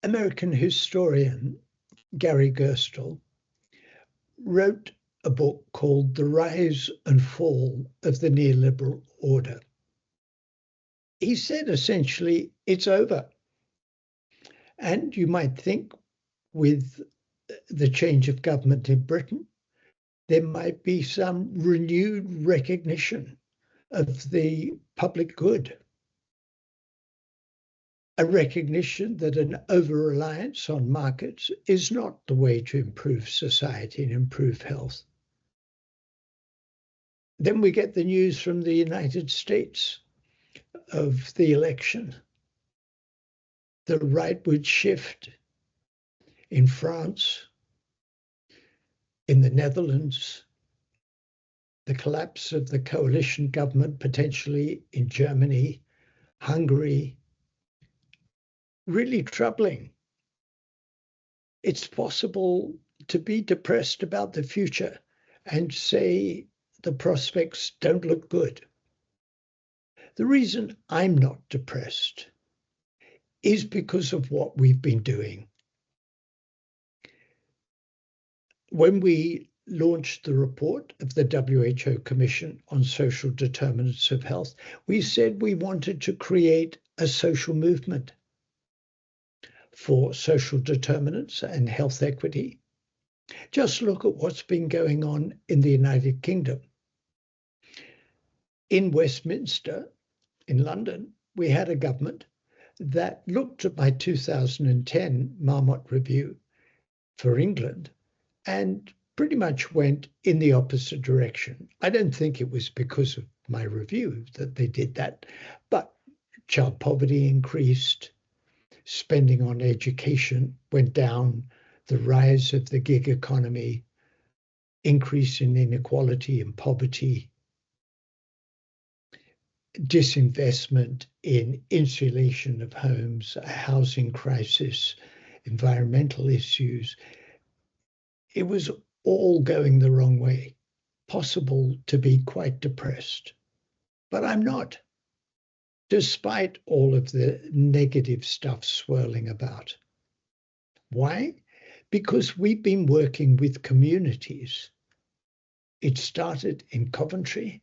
American historian Gary Gerstle wrote a book called The Rise and Fall of the Neoliberal Order. He said essentially it's over. And you might think with the change of government in Britain, there might be some renewed recognition of the public good. A recognition that an over-reliance on markets is not the way to improve society and improve health. Then we get the news from the United States of the election, the rightward shift in France, in the Netherlands, the collapse of the coalition government potentially in Germany, Hungary. Really troubling. It's possible to be depressed about the future and say the prospects don't look good. The reason I'm not depressed is because of what we've been doing. When we launched the report of the WHO Commission on Social Determinants of Health, we said we wanted to create a social movement for social determinants and health equity. Just look at what's been going on in the United Kingdom. In Westminster, in London, we had a government that looked at my 2010 Marmot Review for England and pretty much went in the opposite direction. I don't think it was because of my review that they did that, but child poverty increased, spending on education went down, the rise of the gig economy, increase in inequality and poverty, disinvestment in insulation of homes, a housing crisis, environmental issues. It was all going the wrong way. Possible to be quite depressed. But I'm not, despite all of the negative stuff swirling about. Why? Because we've been working with communities. It started in Coventry,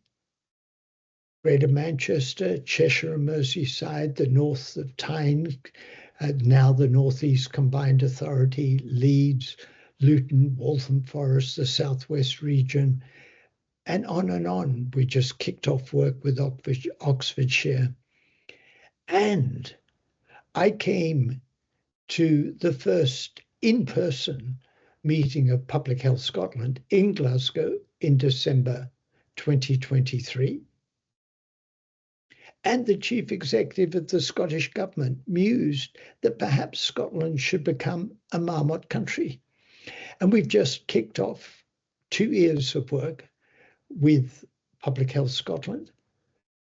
Greater Manchester, Cheshire and Merseyside, the north of Tyne, now the North East Combined Authority, Leeds, Luton, Waltham Forest, the Southwest region, and on and on. We just kicked off work with Oxfordshire. And I came to the first in-person meeting of Public Health Scotland in Glasgow in December 2023. And the chief executive of the Scottish government mused that perhaps Scotland should become a Marmot country. And we've just kicked off 2 years of work with Public Health Scotland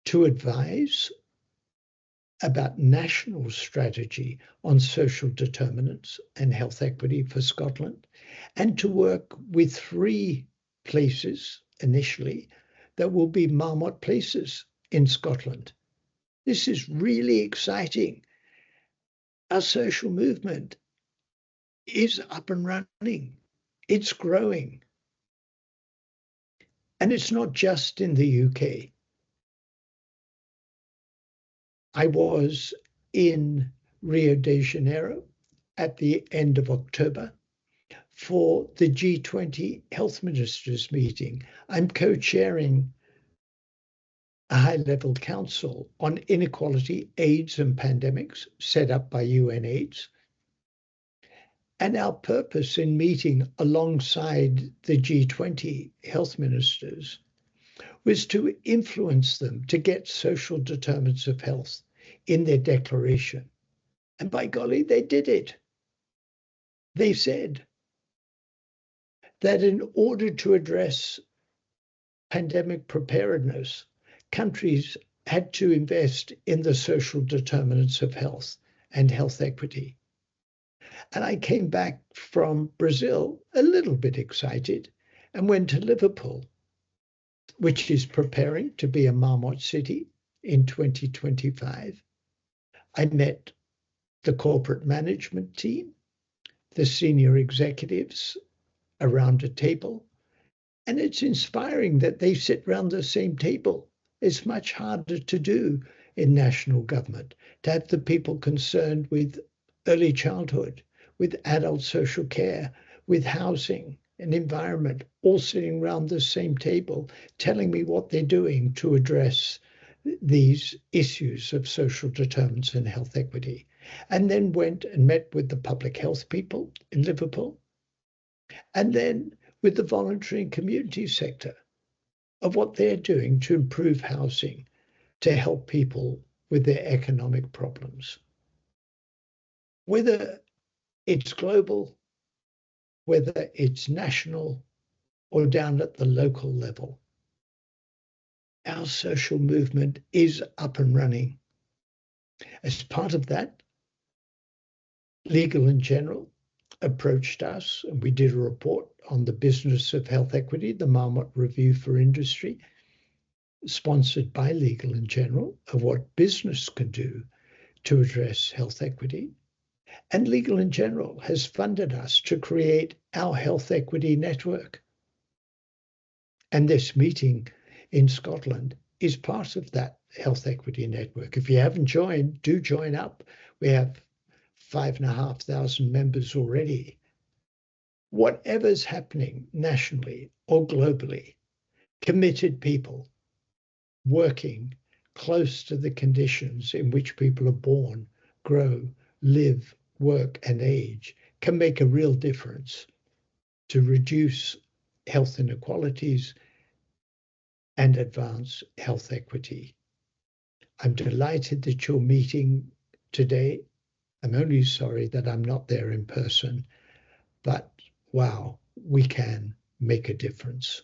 to advise about national strategy on social determinants and health equity for Scotland, and to work with 3 places initially that will be Marmot places in Scotland. This is really exciting. Our social movement is up and running. It's growing. And it's not just in the UK. I was in Rio de Janeiro at the end of October for the G20 Health Ministers meeting. I'm co-chairing a high-level council on inequality, AIDS, and pandemics set up by UNAIDS. And our purpose in meeting alongside the G20 health ministers was to influence them to get social determinants of health in their declaration. And by golly, they did it. They said that in order to address pandemic preparedness, countries had to invest in the social determinants of health and health equity. And I came back from Brazil a little bit excited and went to Liverpool, which is preparing to be a Marmot city in 2025. I met the corporate management team, the senior executives around a table. And it's inspiring that they sit around the same table. It's much harder to do in national government, to have the people concerned with early childhood, with adult social care, with housing and environment, all sitting around the same table, telling me what they're doing to address these issues of social determinants and health equity. And then went and met with the public health people in Liverpool, and then with the voluntary and community sector of what they're doing to improve housing, to help people with their economic problems. Whether it's global, whether it's national, or down at the local level, our social movement is up and running. As part of that, Legal and General approached us, and we did a report on the business of health equity, the Marmot Review for Industry, sponsored by Legal and General, of what business can do to address health equity. And Legal and General has funded us to create our health equity network. And this meeting in Scotland is part of that health equity network. If you haven't joined, do join up. We have 5,500 members already. Whatever's happening nationally or globally, committed people working close to the conditions in which people are born, grow, live, work, and age can make a real difference to reduce health inequalities and advance health equity. I'm delighted that you're meeting today. I'm only sorry that I'm not there in person, but wow, we can make a difference.